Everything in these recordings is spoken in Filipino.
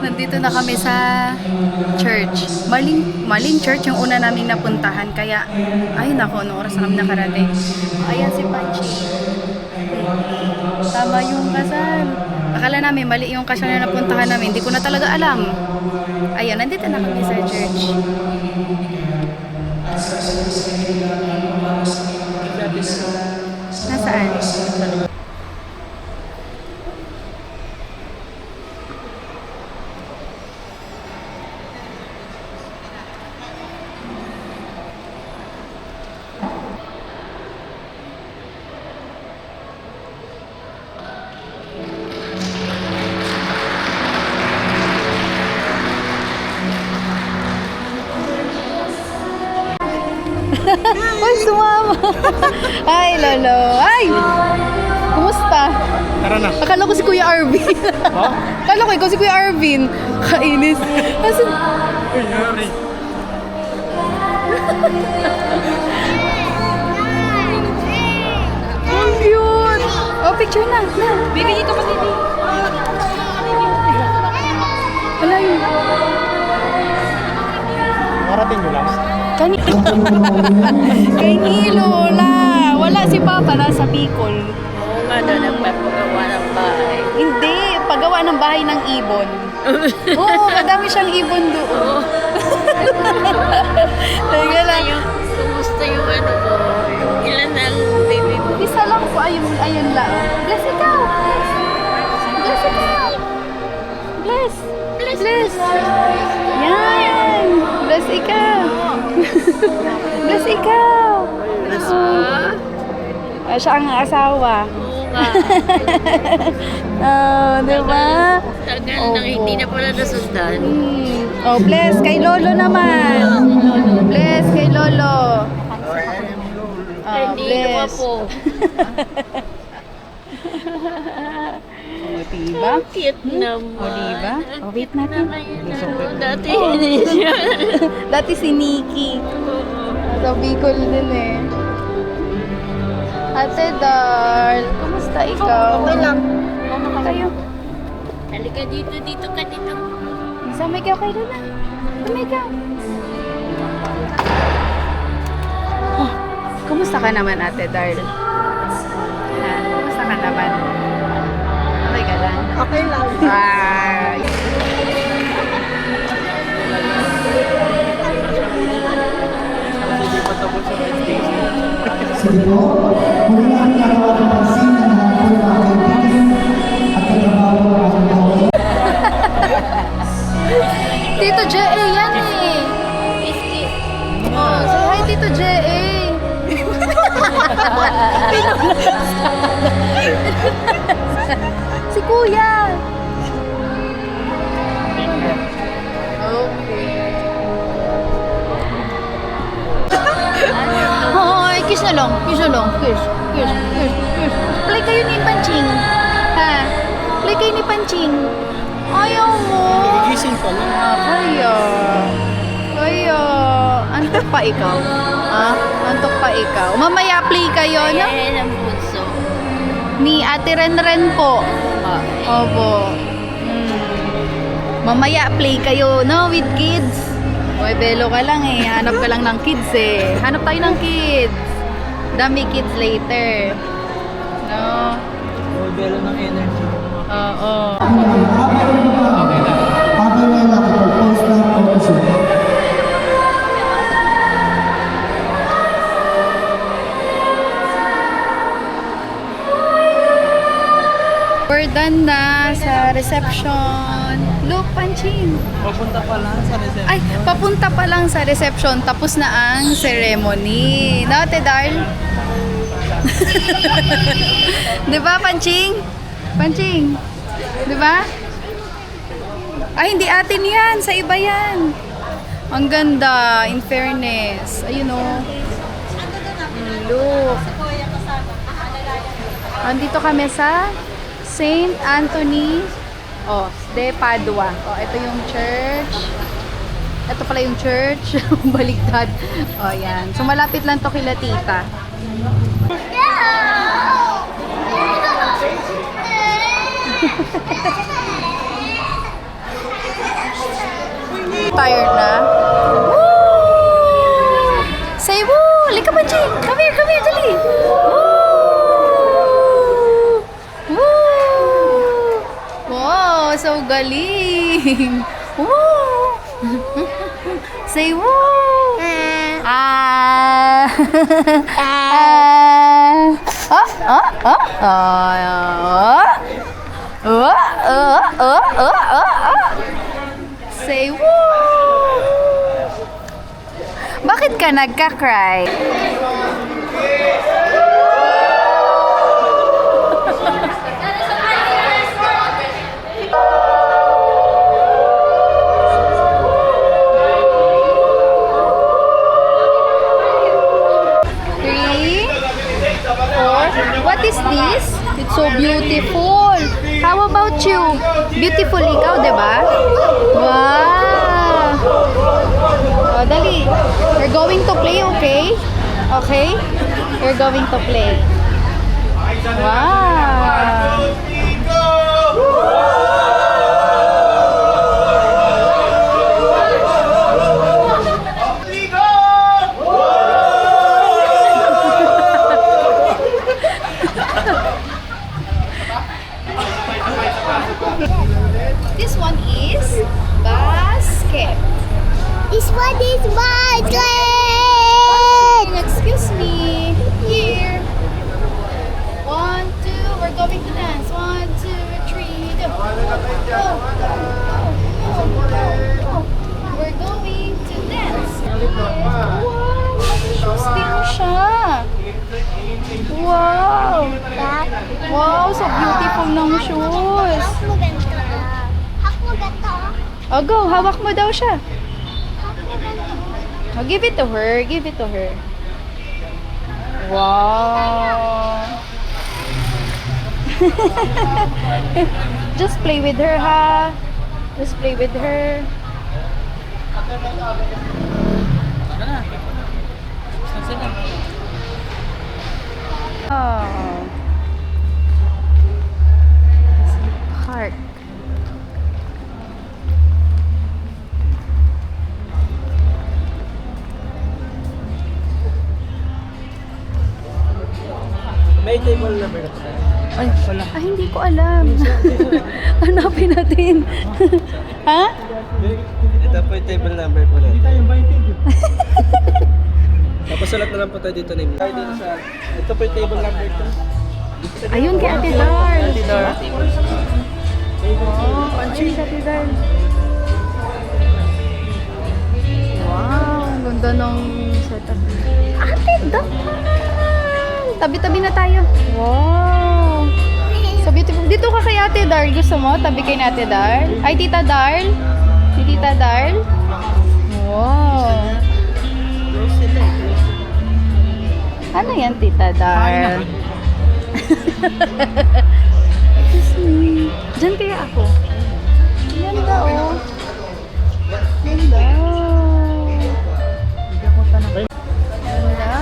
Nandito na kami sa church. Maling church yung una naming napuntahan. Kaya, ay nako, anong oras na kami nakarating. Ayan si Panchi. Tama yung kasal. Akala namin mali yung kasal na napuntahan namin. Hindi ko na talaga alam. Ayan, nandito na kami sa church. Nasaan? Uy, sumama! Ay, Lolo! Ay! Kumusta? Tara na. Akala ko si Kuya Arvin. Ha? Akala ko ikaw si Kuya Arvin. Kainis. Asan? Uy, Yari. Ang cute! Oh, picture na. Na. Baby, dito ka, baby. Wala yun. Marating nyo lang. Kay Lola. Wala si Papa, nasa Bicol. Oo nga daw, nagpapagawa ng bahay. Hindi, paggawa ng bahay ng ibon. Oo, madami siyang ibon doon. Teka lang. Kumusta yung ano ko? Ilan ang baby mo? Isa lang po, ayun lang. Bless ikaw. Bless ikaw. Bless. Bless. Yan. Bless ikaw. Bless ikaw. Siya ang asawa. Oo nga. Oh, diba? Tagal nang hindi na pala nasundan. Oh, bless kay Lolo naman. Bless kay Lolo. Oh, Hindi naman bless. po. Oh, diba? Cute naman. Oh, diba? Oh, wait natin. Dati hindi siya. Dati si Nikki. Sa Bicol din eh. Ate Darl, kumusta ikaw? Okay lang. Kayo. Halika dito, dito ka dito. Sumigaw kayo na. Sumigaw. Oh, kumusta ka naman, Ate Darl? Ha? Kumusta ka naman? Okay ka lang? Okay lang. Ay. Hindi pa tapos sa red station. Sige po, muli ang karawan ng pansin ng mga po ng kaibigan at katrabaho ang tao. Tito J.A. yan eh. Oh, say hi, Tito J.A. Si Kuya. Okay. Hoy, kiss na lang. Kiss na lang. Kiss. Kiss. Kiss. Kiss. Play kayo ni Panching. Ha? Play kayo ni Panching. Ayaw mo. Gising pa lang. Kaya. Kaya. Antok pa ikaw? Ha? Antok pa ikaw? Mamaya play kayo, no? Ayan ang bunso. Ni Ate Renren po. Opo. Mamaya play kayo, no? With kids. Oy, belo ka lang eh. Hanap ka lang ng kids eh. Hanap tayo ng kids. Dami kids later. No? Modelo ng energy. Oo. Habang na nakapag-post ng photoshop. We're done na sa reception. Look, Panching. Papunta pa lang sa reception. Ay, papunta pa lang sa reception. Tapos na ang ceremony. No, Ate Darl? Di ba, Panching? Panching? Di ba? Ay, hindi atin yan. Sa iba yan. Ang ganda, in fairness. Ayun o. Look. Andito kami sa Saint Anthony de Padua. Ito yung church. Ito pala yung church. Baligtad. Yan. So, malapit lang to kila tita. galing! Woo! Say woo! Ah! Ah! Oh, oh, oh, oh, oh. Say woo! Bakit ka nagka-cry? Three, four. What is this? It's so beautiful. How about you? Beautiful ikaw, di ba? Wow! Oh, dali. We're going to play, okay? Okay? We're going to play. Wow! This one is basket. This one is basket. Excuse me. Here. 1, 2. We're going to dance. 1, 2, 3. Go. Go. We're going to dance. Wow. Shoes din siya. Wow. Wow. So beautiful ng shoes. Hak mo ganito. Hak mo ganito. Oh, go. Hawak mo daw siya. Oh, give it to her. Give it to her. Wow. Just play with her, ha? Just play with her. Oh. Park. May table number na po tayo. Ay, wala. Ah, hindi ko alam. Hanapin natin. Ha? Ito po yung table number po natin. Tapos sulat na lang po tayo dito name. Tayo dito sa... Ito po yung table number ko. Ayun kay Ate Dar. Ate Dar. Oh, pansin kay Ate Dar. Wow, ang ganda ng setup. Ate Dar! Tabi-tabi na tayo. Wow! So beautiful. Dito ka kay Ate Dar. Gusto mo? Tabi kay Ate Dar. Ay, Tita Dar. Si Tita Dar. Wow! Ano yan, Tita Dar? Excuse me. Diyan kaya ako. Ganda, oh. Ganda. Ganda.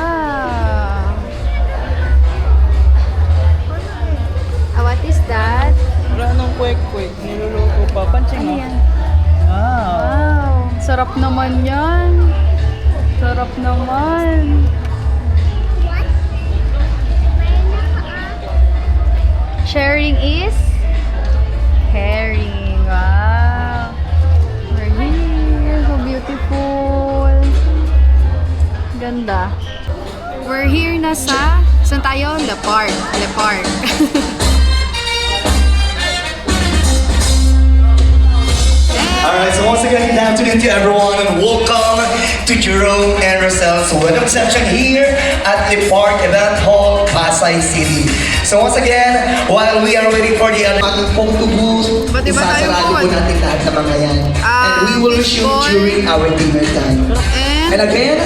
What is that? Wala nang kwek-kwek. Niluluto pa. Pansin Ano mo. yan? Wow. Wow. Sarap naman yan. Sarap naman. Sharing is caring. Wow. We're here. So beautiful. Ganda. We're here na sa... Saan tayo? Le Parc. Le Parc. Alright, so once again, good afternoon to everyone and welcome to Jerome and Roselle's wedding reception here at the Park Event Hall, Pasay City. So once again, while we are waiting for the ating photo booth, Ba't iba tayo isasarado po phone? natin lahat ng mga yan. And we will resume fishball. during our dinner time. And again,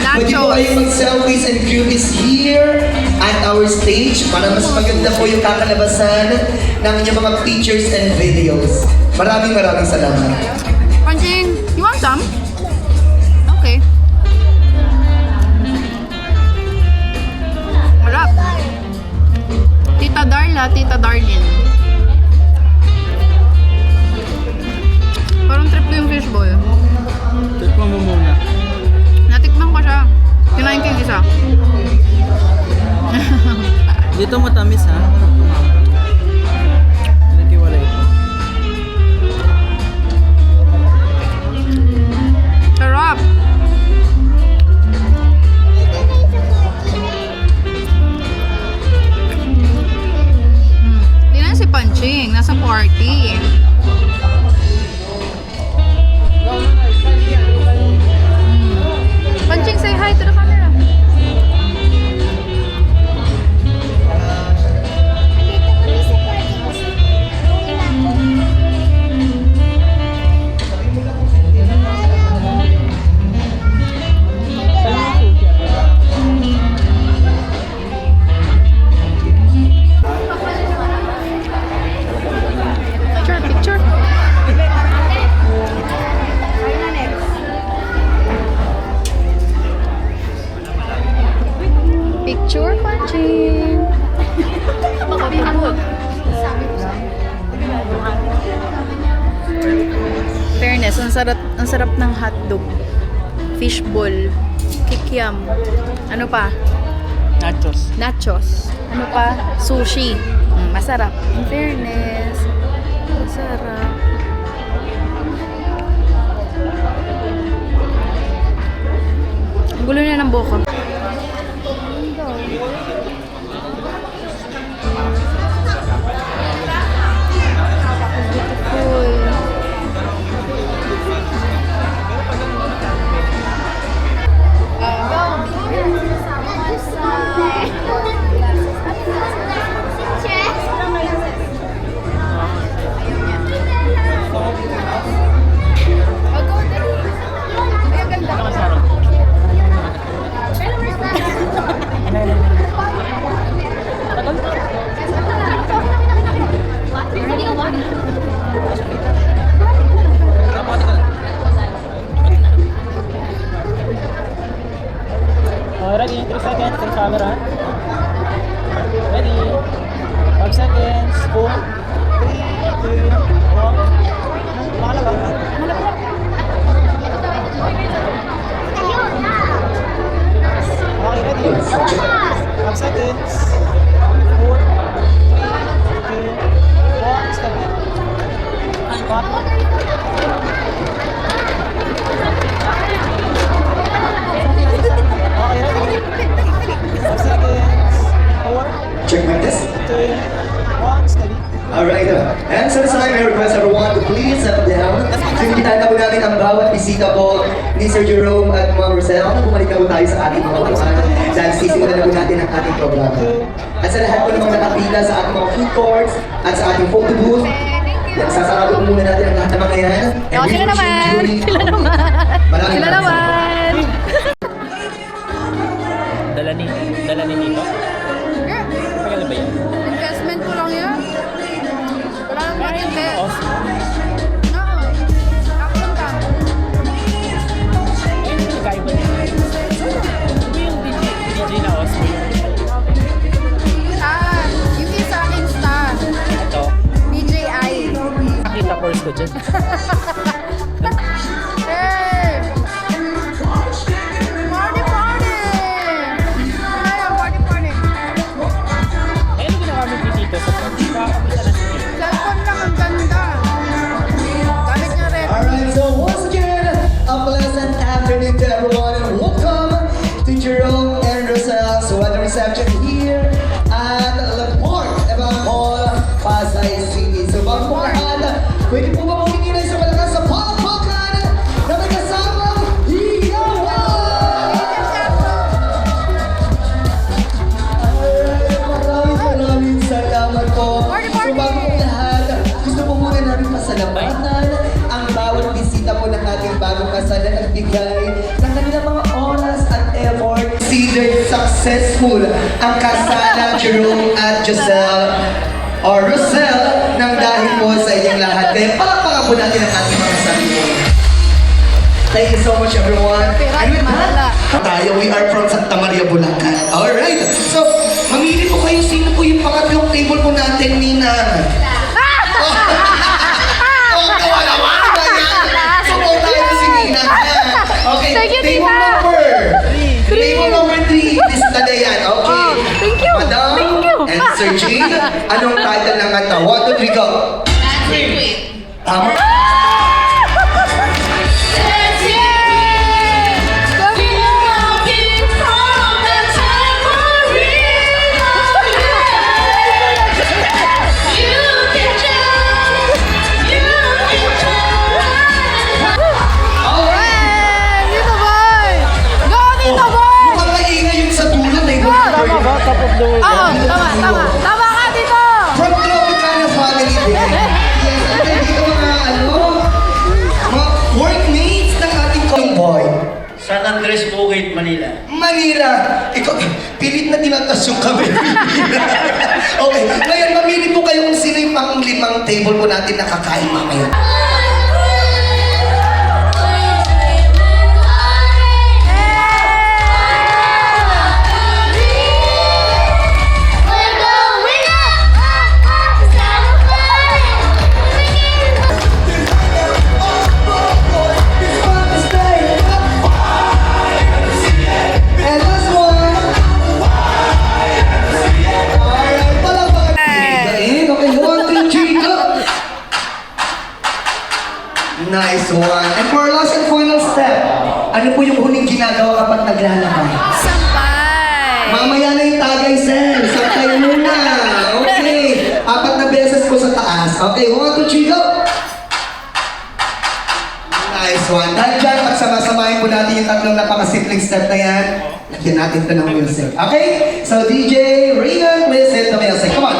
pwede po nachos. kayong mag-selfies and cuties here at our stage para mas maganda po yung kakalabasan ng inyong mga pictures and videos. Maraming salamat. Panjing, you want some? Okay. Marap. Tita Darla, Tita Darlin. Parang trip ko yung fishball. Tikman mo muna. Natikman ko siya. Kinain ko yung isa. Dito matamis ha. Nagkiwala ito. Panching, nasa party. Panching, say hi to the camera. Dito kami sa party kasi Picture, picture. Picture, Panching. Fairness, ang sarap ng hotdog. Fishball. Kikiam. Ano pa? Nachos. Nachos. Ano pa? Sushi. Masarap. In fairness. Masarap. Ang gulo na ng buko. Ready? 3 seconds. Yung camera. Ready? 5 seconds. Boom. 3, 2, 1. Makalabang. Okay, ready? 5 seconds. 4, 3, 2, 1. Stop it. Stop. Okay, ready? 5 seconds. 4, Check my test. 2, 1. Steady. Alright, and so this time I request everyone to please settle down. So imbitahan na po namin ang bawat bisita po ni Sir Jerome at Ma'am Rosel na bumalik na po tayo sa ating mga usapan dahil sisimulan na po natin ang ating programa. At sa lahat po ng mga nakapila sa ating mga food courts at sa ating photo booth, sasarado po muna natin ang lahat ng mga yan. And Oh, sila naman! Sila naman! Maraming Sila naman! Dala ni Nino. Magaling ba yan? Investment ko lang yan. Wala nang mag-invest. Oo. Kapunta. Kaya ba niya? Ano yung DJ na Osmo? Yung isa Insta. Ito. DJI. Nakita course ko dyan. Hey! Party, party! Ay, party, party. Eh, ano ginagamit ni Tito sa phone? Kakakita na siya. Cellphone lang, ang ganda. Gamit niya rin. Alright, so once again, a pleasant afternoon to everyone and welcome to Jerome and Rosel's wedding reception here at La Porte Evang Hall, Pasay City. So bago po lahat, pwede po ba maminginay sa malakas sa palakpakan na may kasamang hiyawan! Alright, maraming salamat po. Party, party! So bago po lahat, gusto po muna namin pasalamatan ang bawat bisita po ng ating bagong kasal na nagbigay ng kanilang mga oras at effort. Considered successful ang kasalan Jerome at Giselle or Rosel nang dahil po sa inyong lahat. Kaya palakpakan po natin ang ating mga sarili. Thank you so much everyone. And with that, tayo, we are from Santa Maria, Bulacan. Alright, so mamili po kayo sino po yung pangatlong table po natin, Nina. Oh, gawa naman! So, tayo si Nina. Okay, Thank you, table Tita. number. Table number 3. Lista na yan. Okay. Oh, thank you. Madam Thank you. and Sir Jane, anong title ng kanta? 1, 2, 3, go. Tama. San Andres Bukid, Manila. Manila. Ikaw, pilit na tinatas yung kamay. Okay, ngayon mamili po kayo kung sino yung pang-limang table po natin na kakain mamaya. And last one. Alright, palakpakan. Okay, 1, 2, 3, go! Nice one. And for our last and final step, ano po yung huling ginagawa kapag naglalakad? Sampay! Mamaya na yung tagay, sir. Sakay muna. Okay. 4 na beses po sa taas. Okay, 1, 2, 3, go! Nice one. Dahil dyan, pagsama-samahin po natin yung tatlong napakasimpleng step na yan, lagyan natin ito ng music. Okay? So, DJ Regan, please hit the music. Come on.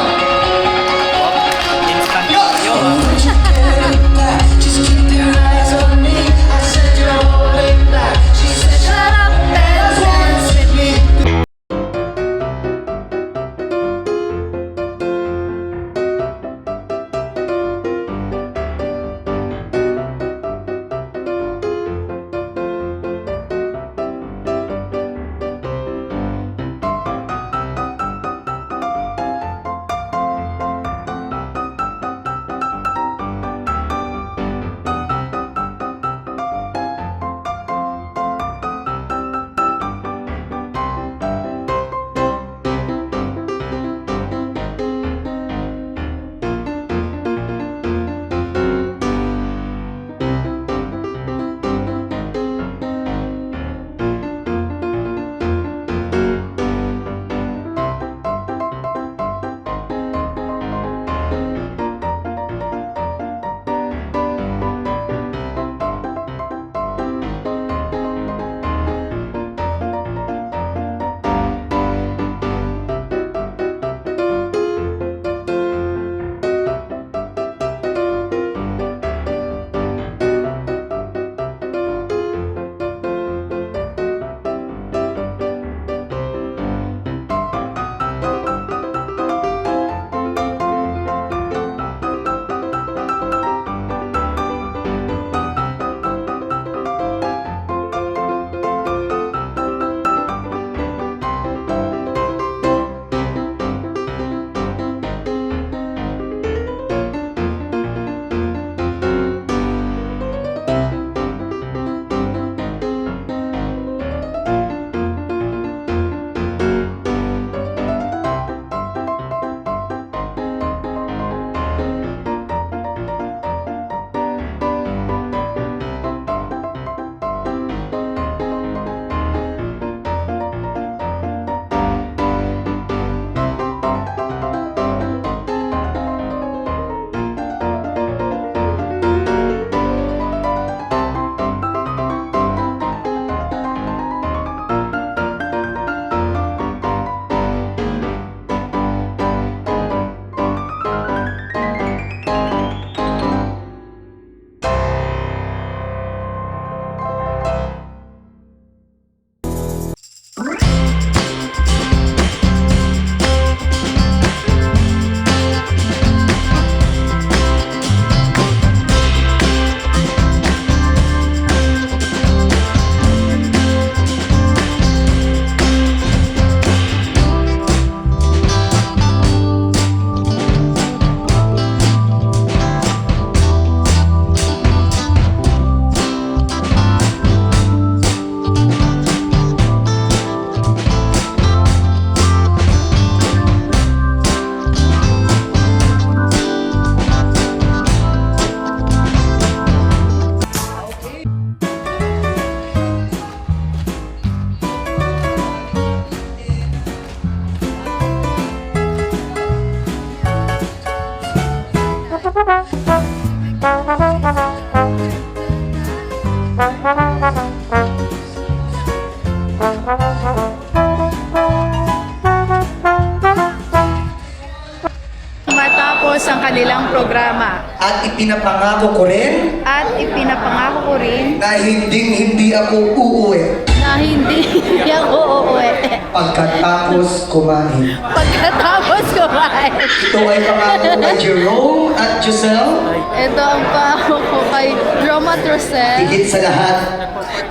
Matapos ang kanilang programa At ipinapangako ko rin at ipinapangako ko rin na hindi ako uuwi hindi ako uuwi. Pagkatapos kumain. Pagkatapos kumain. Ito ay pangako kay Jerome at Giselle. Ito ang pangako ko kay Roma Trosel. Higit sa lahat,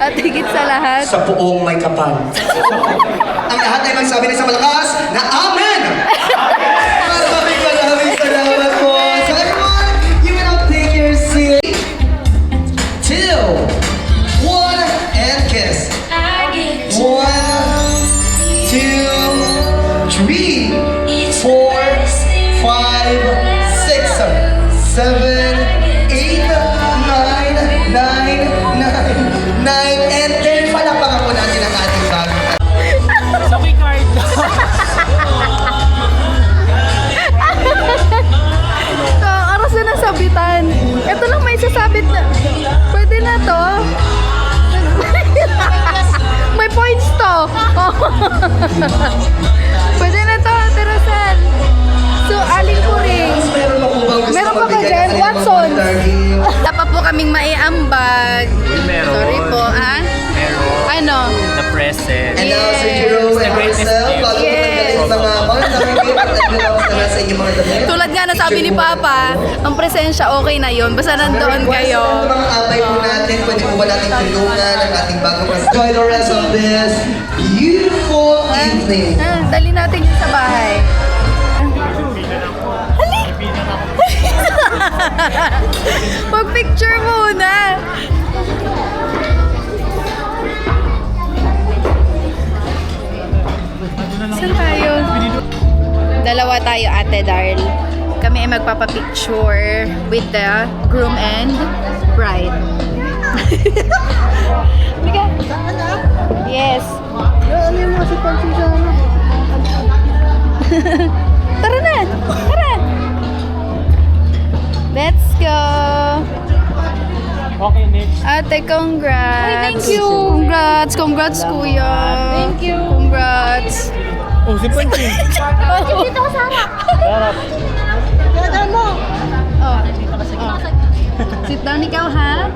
At higit sa lahat, sa puong may kapal. Ang lahat ay magsabi na sa malakas na Amen! Maraming salamat po. So everyone, you will now take your seat. 2, 1, and kiss. 1, 2, 3, 4, 5, 6, 7, 8, 9, 9, and 10. Palapakan po natin ang ating bagong Sa quick card. aras na ng sabitan. Ito lang may sasabit na. Pwede na to. May points to. Pwede na to, Terosan. So, aling ko rin. Meron pa ba dyan? Watson. Wala pa po kaming maiambag. Meron. Sorry po, ah? Ano? The present. And now, Sir Jerome and greatest Marcel, gift. bago ko tanggalin mga bond, na sa inyong mga damit. Tulad nga na sabi ni Papa, ang presensya okay na yun. Basta nandoon kayo. Sa mga abay po natin, pwede po ba natin tulungan ang ating bagong enjoy the rest of this beautiful evening. Dali natin yun sa bahay. Halik! Mag-picture muna. Saan tayo? Dalawa tayo, Ate Darl. Kami ay magpapapicture with the groom and bride. Halika. Yes. Ano yung mga sipansi sa ano? Tara na! Tara! Let's go! Okay, next. Ate, congrats! Ay, thank you. Congrats! Congrats, kuya! Thank you. Congrats! Oh, si Panchi. Dito ko sa harap. Harap. Gagawin mo. Oh. Sit down ikaw, ha?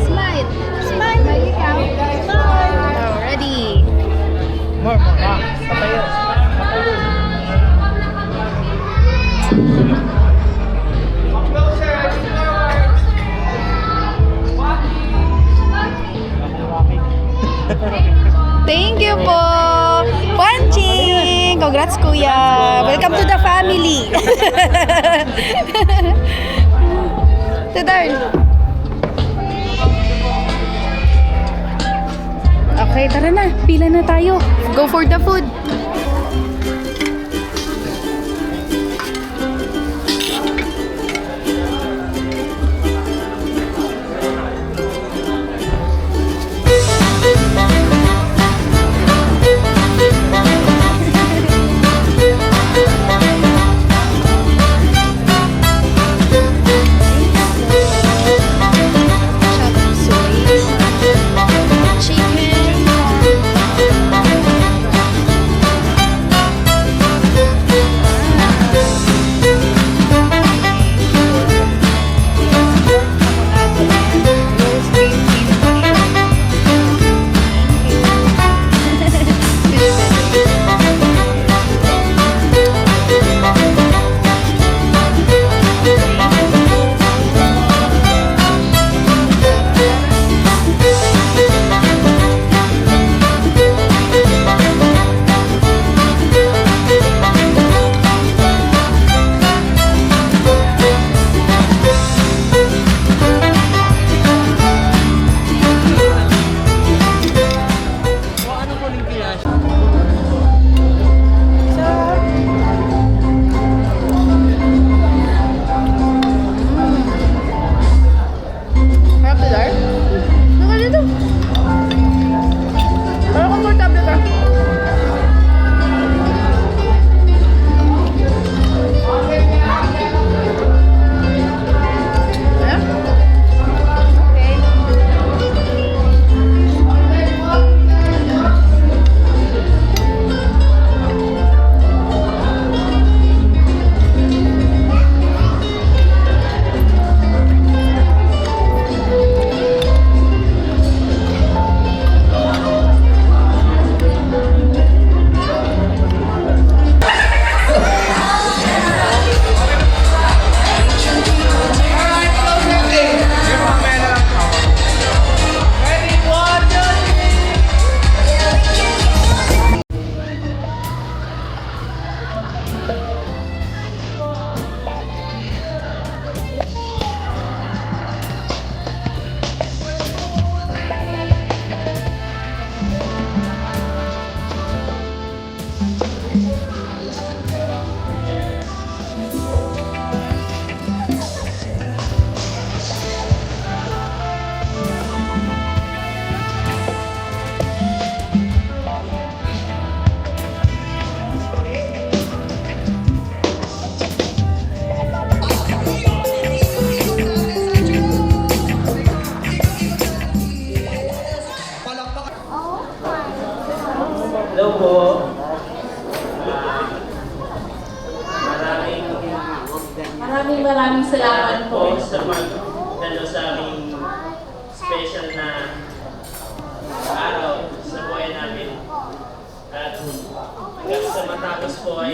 Smile! Smile! Smile ikaw. Oh, ready? More. Patayo. Thank you po! Panching! Congrats, kuya! Welcome to the family! Tadarn! Okay, tara na. Pila na tayo. Go for the food. Chicken. Hello po. Maraming salamat po. sa pagdalo sa aming special na araw sa buhay namin. At hanggang sa matapos po ay